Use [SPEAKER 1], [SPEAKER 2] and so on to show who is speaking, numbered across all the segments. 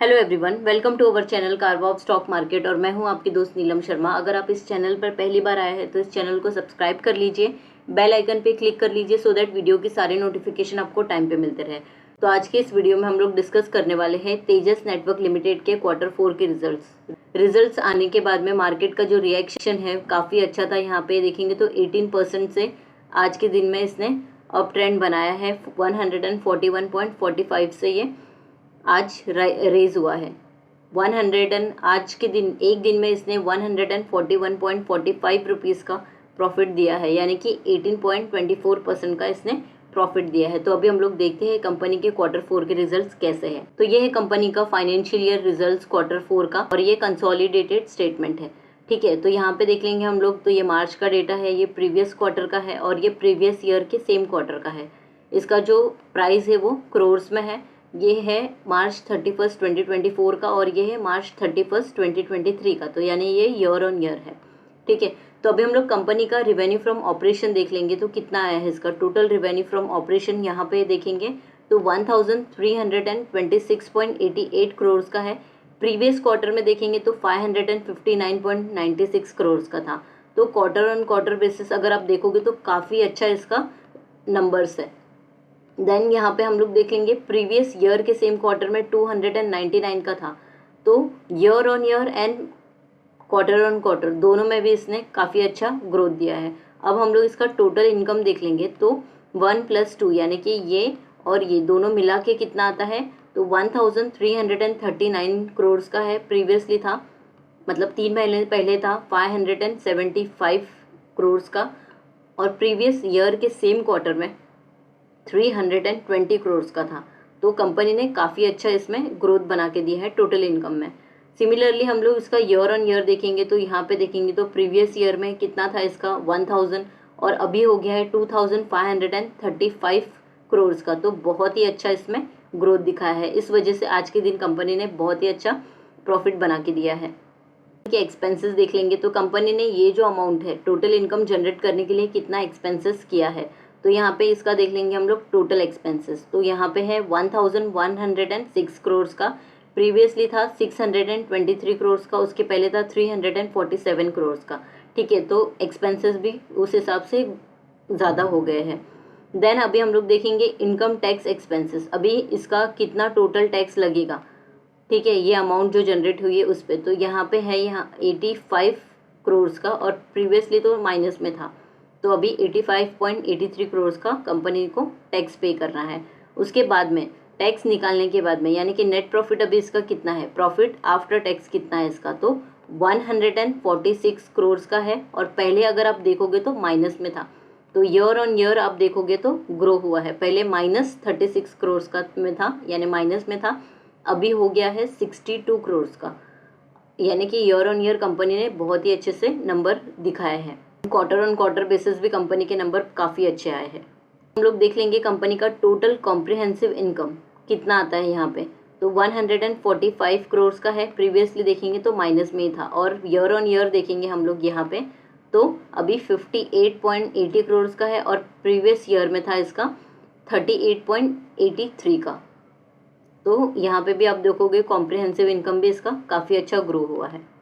[SPEAKER 1] Hello everyone, welcome to our channel कारवाब stock market और मैं हूं आपकी दोस्त नीलम शर्मा। अगर आप इस चैनल पर पहली बार आए हैं तो इस चैनल को सब्सक्राइब कर लीजिए, बेल आइकन पे क्लिक कर लीजिए सो दैट वीडियो की सारे नोटिफिकेशन आपको टाइम पे मिलते रहे। तो आज के इस वीडियो में हम लोग डिस्कस करने वाले हैं तेजस नेटवर्क लिमिटेड के Q4 के रिजल्ट्स आने के बाद में मार्केट का जो रिएक्शन है काफ़ी अच्छा था। यहाँ पे देखेंगे तो 18% से आज के दिन में इसने अप ट्रेंड बनाया है। 141.45 से ये आज रेज हुआ है। आज के दिन एक दिन में इसने 141.45 रुपीज़ का प्रॉफिट दिया है, यानी कि 18.24% का इसने प्रॉफिट दिया है। तो अभी हम लोग देखते हैं कंपनी के Q4 के रिजल्ट्स कैसे हैं। तो ये है कंपनी का फाइनेंशियल ईयर रिजल्ट्स Q4 का और ये कंसोलिडेटेड स्टेटमेंट है। ठीक है, तो यहाँ पे देख लेंगे हम लोग। तो ये मार्च का डेटा है, ये प्रीवियस क्वार्टर का है और ये प्रीवियस ईयर के सेम क्वार्टर का है। इसका जो प्राइस है वो क्रोर्स में है। ये है मार्च 31, 2024 का और ये है मार्च 31, 2023 का। तो यानी ये ईयर ऑन ईयर है। ठीक है, तो अभी हम लोग कंपनी का रिवेन्यू फ्रॉम ऑपरेशन देख लेंगे तो कितना आया है इसका टोटल रिवेन्यू फ्रॉम ऑपरेशन। यहाँ पे देखेंगे तो 1326.88 करोड़ का है। प्रीवियस क्वार्टर में देखेंगे तो 559.96 करोड़ का था। तो क्वार्टर ऑन क्वार्टर बेसिस अगर आप देखोगे तो काफ़ी अच्छा इसका नंबर्स है। देन यहाँ पे हम लोग देखेंगे प्रीवियस ईयर के सेम क्वार्टर में 299 का था। तो year on year and quarter on quarter दोनों में भी इसने काफ़ी अच्छा ग्रोथ दिया है। अब हम लोग इसका टोटल इनकम देख लेंगे तो 1 + 2 यानी कि ये और ये दोनों मिला के कितना आता है तो 1339 करोड़ का है। प्रीवियसली था, मतलब 3 महीने पहले था 575 करोड़ का और प्रीवियस ईयर के सेम क्वार्टर में 320 करोड़ का था। तो कंपनी ने काफ़ी अच्छा इसमें ग्रोथ बना के दिया है टोटल इनकम में। सिमिलरली हम लोग इसका ईयर ऑन ईयर देखेंगे तो यहाँ पे देखेंगे तो प्रीवियस ईयर में कितना था इसका 1000 और अभी हो गया है 2535 करोड़ का। तो बहुत ही अच्छा इसमें ग्रोथ दिखाया है। इस वजह से आज के दिन कंपनी ने बहुत ही अच्छा प्रॉफिट बना के दिया है। के एक्सपेंसेस देख लेंगे तो कंपनी ने ये जो अमाउंट है टोटल इनकम जनरेट करने के लिए कितना एक्सपेंसेस किया है। तो यहाँ पे इसका देख लेंगे हम लोग टोटल एक्सपेंसेस। तो यहाँ पे है 1106 करोड़ का। प्रीवियसली था 623 करोड़ का, उसके पहले था 347 करोड़ का। ठीक है, तो एक्सपेंसेस भी उस हिसाब से ज़्यादा हो गए हैं। देन अभी हम लोग देखेंगे इनकम टैक्स एक्सपेंसेस। अभी इसका कितना टोटल टैक्स लगेगा। ठीक है, ये अमाउंट जो जनरेट हुई है उस पर। तो यहाँ पे है यहाँ 85 करोड़ का और प्रीवियसली तो माइनस में था। तो अभी 85.83 करोड़ का कंपनी को टैक्स पे करना है। उसके बाद में टैक्स निकालने के बाद में यानी कि नेट प्रॉफिट अभी इसका कितना है, प्रॉफिट आफ्टर टैक्स कितना है इसका तो 146 करोड़ का है और पहले अगर आप देखोगे तो माइनस में था। तो ईयर ऑन ईयर आप देखोगे तो ग्रो हुआ है। पहले -36 करोड़ का में था यानी माइनस में था, अभी हो गया है 62 करोड़ का। यानी कि ईयर ऑन ईयर कंपनी ने बहुत ही अच्छे से नंबर दिखाए हैं। क्वार्टर ऑन क्वार्टर बेसिस भी कंपनी के नंबर काफ़ी अच्छे आए हैं। हम लोग देख लेंगे कंपनी का टोटल कॉम्प्रिहेंसिव इनकम कितना आता है यहाँ पे। तो 145 करोड़ का है। प्रीवियसली देखेंगे तो माइनस में ही था और ईयर ऑन ईयर देखेंगे हम लोग यहाँ पे तो अभी 58.80 करोड़ का है और प्रीवियस ईयर में था इसका 38.83 का। तो यहाँ पे भी आप देखोगे कॉम्प्रिहेंसिव इनकम भी इसका काफ़ी अच्छा ग्रो हुआ है।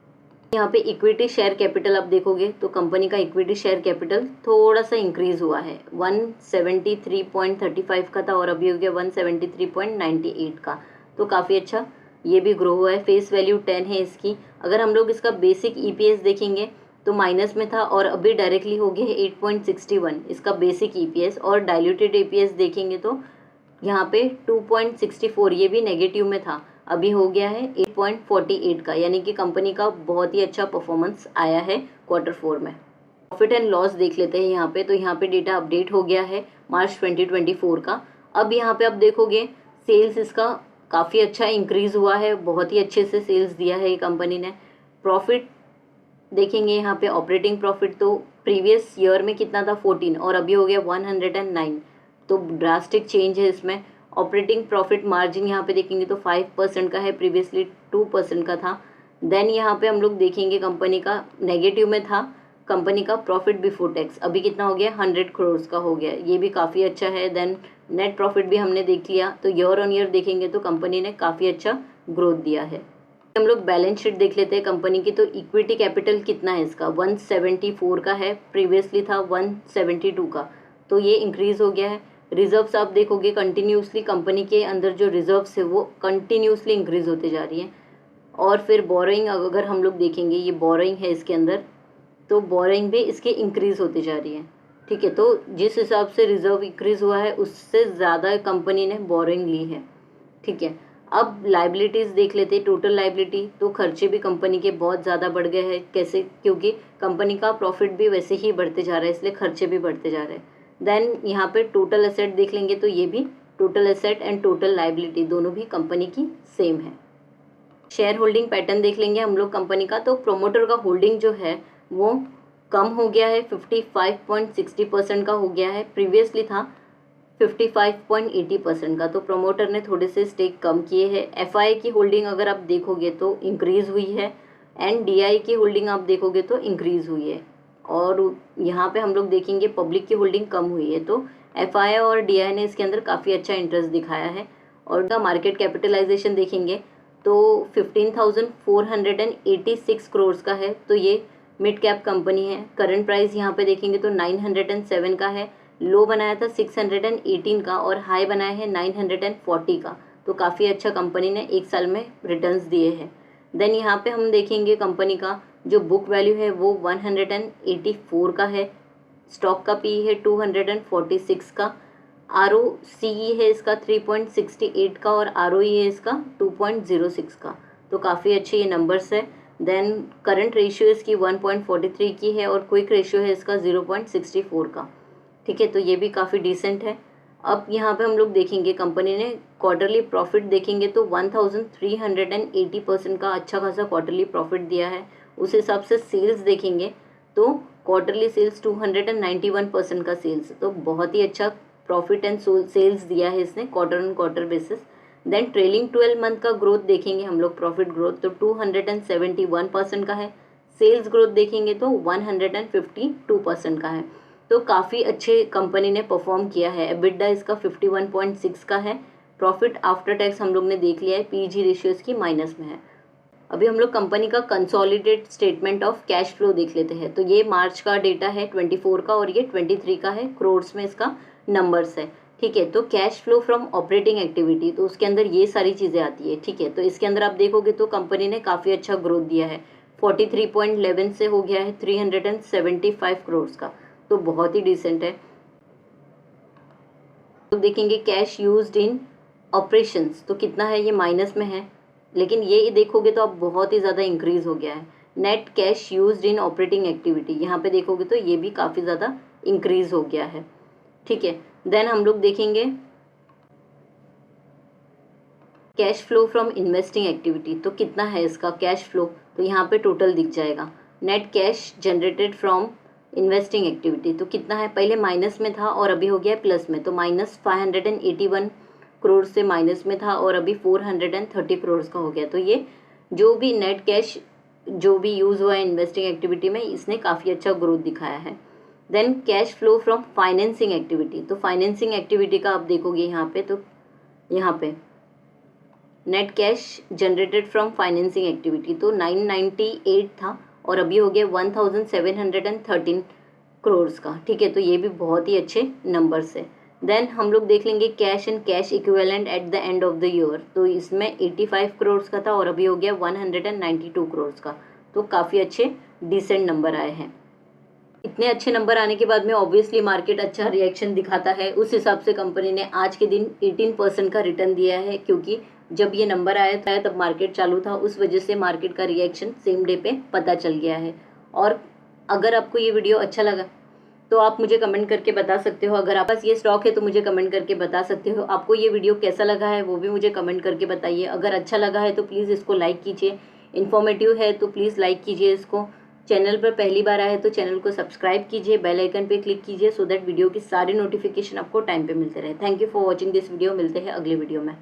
[SPEAKER 1] यहाँ पे इक्विटी शेयर कैपिटल आप देखोगे तो कंपनी का इक्विटी शेयर कैपिटल थोड़ा सा इंक्रीज हुआ है। 173.35 का था और अभी हो गया 173.98 का। तो काफ़ी अच्छा ये भी ग्रो हुआ है। फेस वैल्यू 10 है इसकी। अगर हम लोग इसका बेसिक ईपीएस देखेंगे तो माइनस में था और अभी डायरेक्टली हो गया है 8.61 इसका बेसिक ईपीएस। और डाइल्यूटेड ईपीएस देखेंगे तो यहाँ पे 2.64 ये भी नेगेटिव में था, अभी हो गया है 8.48 का। यानी कि कंपनी का बहुत ही अच्छा परफॉर्मेंस आया है Q4 में। प्रॉफिट एंड लॉस देख लेते हैं यहाँ पे। तो यहाँ पे डेटा अपडेट हो गया है मार्च 2024 का। अब यहाँ पे आप देखोगे सेल्स इसका काफ़ी अच्छा इंक्रीज हुआ है, बहुत ही अच्छे से सेल्स दिया है ये कंपनी ने। प्रॉफिट देखेंगे यहाँ पे ऑपरेटिंग प्रॉफिट तो प्रीवियस ईयर में कितना था 14 और अभी हो गया 109। तो ड्रास्टिक चेंज है इसमें। ऑपरेटिंग प्रॉफिट मार्जिन यहाँ पे देखेंगे तो 5% का है, प्रीवियसली 2% का था। देन यहाँ पे हम लोग देखेंगे कंपनी का नेगेटिव में था। कंपनी का प्रॉफिट बिफोर टैक्स अभी कितना हो गया 100 करोड़ का हो गया, ये भी काफ़ी अच्छा है। देन नेट प्रॉफिट भी हमने देख लिया। तो ईयर ऑन ईयर देखेंगे तो कंपनी ने काफ़ी अच्छा ग्रोथ दिया है। हम लोग बैलेंस शीट देख लेते हैं कंपनी की। तो इक्विटी कैपिटल कितना है इसका, 174 का है, प्रीवियसली था 172 का, तो ये इंक्रीज हो गया है। रिजर्व्स आप देखोगे कंटिन्यूसली कंपनी के अंदर जो रिजर्व्स है वो कंटिन्यूसली इंक्रीज होते जा रही हैं। और फिर बोरोइंग अगर हम लोग देखेंगे, ये बोरोइंग है इसके अंदर, तो बोरोइंग भी इसके इंक्रीज होते जा रही है। ठीक है, तो जिस हिसाब से रिजर्व इंक्रीज हुआ है उससे ज़्यादा कंपनी ने बोरोइंग ली है। ठीक है, अब लाइबिलिटीज़ देख लेते हैं। टोटल लाइबिलिटी, तो खर्चे भी कंपनी के बहुत ज़्यादा बढ़ गए हैं। कैसे, क्योंकि कंपनी का प्रॉफिट भी वैसे ही बढ़ते जा रहा है, इसलिए खर्चे भी बढ़ते जा रहे हैं। देन यहाँ पे टोटल एसेट देख लेंगे, तो ये भी total asset and total liability दोनों भी कंपनी की सेम है। शेयर होल्डिंग पैटर्न देख लेंगे हम लोग कंपनी का। तो प्रोमोटर का होल्डिंग जो है वो कम हो गया है, 55.60% का हो गया है, प्रीवियसली था 55.80% का। तो प्रोमोटर ने थोड़े से स्टेक कम किए हैं। एफआई की होल्डिंग अगर आप देखोगे तो इंक्रीज हुई है, एंड डीआई की होल्डिंग आप देखोगे तो इंक्रीज हुई है। और यहाँ पे हम लोग देखेंगे पब्लिक की होल्डिंग कम हुई है। तो एफआई और डीआई ने इसके अंदर काफ़ी अच्छा इंटरेस्ट दिखाया है। और उनका मार्केट कैपिटलाइजेशन देखेंगे तो 15,486 करोड़ का है, तो ये मिड कैप कंपनी है। करंट प्राइस यहाँ पे देखेंगे तो 907 का है, लो बनाया था 618 का और हाई बनाया है 940 का। तो काफ़ी अच्छा कंपनी ने एक साल में रिटर्न्स दिए हैं। देन यहाँ पे हम देखेंगे कंपनी का जो बुक वैल्यू है वो 184 का है, स्टॉक का पी है 246 का, ROCE है इसका 3.68 का और ROE है इसका 2.06 का। तो काफ़ी अच्छे ये नंबर्स है। देन करंट रेशियो इसकी 1.43 की है और क्विक रेशियो है इसका 0.64 का। ठीक है, तो ये भी काफ़ी डिसेंट है। अब यहाँ पे हम लोग देखेंगे कंपनी ने क्वार्टरली प्रॉफिट देखेंगे तो 1380% का अच्छा खासा क्वार्टरली प्रॉफिट दिया है। उस हिसाब से सेल्स देखेंगे तो क्वार्टरली सेल्स 291% का सेल्स, तो बहुत ही अच्छा प्रॉफिट एंड सेल्स दिया है इसने quarter on quarter basis. Then trailing 12 month का ग्रोथ देखेंगे हम लोग, प्रॉफिट ग्रोथ तो 271% का है। सेल्स ग्रोथ देखेंगे तो 152% का है। तो काफ़ी अच्छे कंपनी ने परफॉर्म किया है। एबिटडा इसका 51.6 का है। प्रॉफिट आफ्टर टैक्स हम लोग ने देख लिया है, पीजी रेशियो इसकी माइनस में है। अभी हम लोग कंपनी का consolidate statement of cash flow देख लेते हैं। तो ये मार्च का डेटा है 24 का और ये 23 का है, करोड्स में इसका नंबर्स है। ठीक है, तो cash flow from operating activity, तो उसके अंदर ये सारी चीज़ें आती है। ठीक है, तो इसके अंदर आप देखोगे तो कंपनी ने काफ़ी अच्छा ग्रोथ दिया है, 43.11 से हो गया है 375 करोड़ का, तो बहुत ही डिसेंट है। तो देखेंगे कैश यूज्ड इन ऑपरेशंस, तो कितना है, ये माइनस में है, लेकिन ये देखोगे तो अब बहुत ही ज़्यादा इंक्रीज हो गया है। Net cash used in operating activity, यहाँ पे देखोगे तो ये भी काफ़ी ज़्यादा इंक्रीज हो गया है। ठीक है, देन हम लोग देखेंगे cash flow from investing activity, तो कितना है इसका कैश फ्लो, तो यहाँ पे टोटल दिख जाएगा। Net cash generated from investing activity, तो कितना है, पहले माइनस में था और अभी हो गया प्लस में, तो -581 करोड़ से माइनस में था और अभी 430 करोड़ का हो गया। तो ये जो भी नेट कैश जो भी यूज़ हुआ है इन्वेस्टिंग एक्टिविटी में, इसने काफ़ी अच्छा ग्रोथ दिखाया है। Then cash flow from financing activity, तो फाइनेंसिंग एक्टिविटी का आप देखोगे यहाँ पे, तो यहाँ पे net cash generated from financing activity तो 998 था और अभी हो गया 1713 करोड़ का। ठीक है, तो ये भी बहुत ही अच्छे नंबर्स है। देन हम लोग देख लेंगे cash and cash equivalent at the end of the year, तो इसमें 85 करोड़ का था और अभी हो गया 192 करोड़ का, तो काफ़ी अच्छे डिसेंट नंबर आए हैं। इतने अच्छे नंबर आने के बाद में ऑब्वियसली मार्केट अच्छा रिएक्शन दिखाता है। उस हिसाब से कंपनी ने आज के दिन 18% का रिटर्न दिया है, क्योंकि जब ये नंबर आया था तब मार्केट चालू था, उस वजह से मार्केट का रिएक्शन सेम डे पे पता चल गया है। और अगर आपको ये वीडियो अच्छा लगा तो आप मुझे कमेंट करके बता सकते हो। अगर आप पास ये स्टॉक है तो मुझे कमेंट करके बता सकते हो। आपको ये वीडियो कैसा लगा है वो भी मुझे कमेंट करके बताइए। अगर अच्छा लगा है तो प्लीज़ इसको लाइक कीजिए, इन्फॉर्मेटिव है तो प्लीज़ लाइक कीजिए इसको। चैनल पर पहली बार आए तो चैनल को सब्सक्राइब कीजिए, बेल आइकन पे क्लिक कीजिए, सो दैट वीडियो की सारी नोटिफिकेशन आपको टाइम पे मिलते रहे। Thank you for watching this video. मिलते हैं अगले वीडियो में।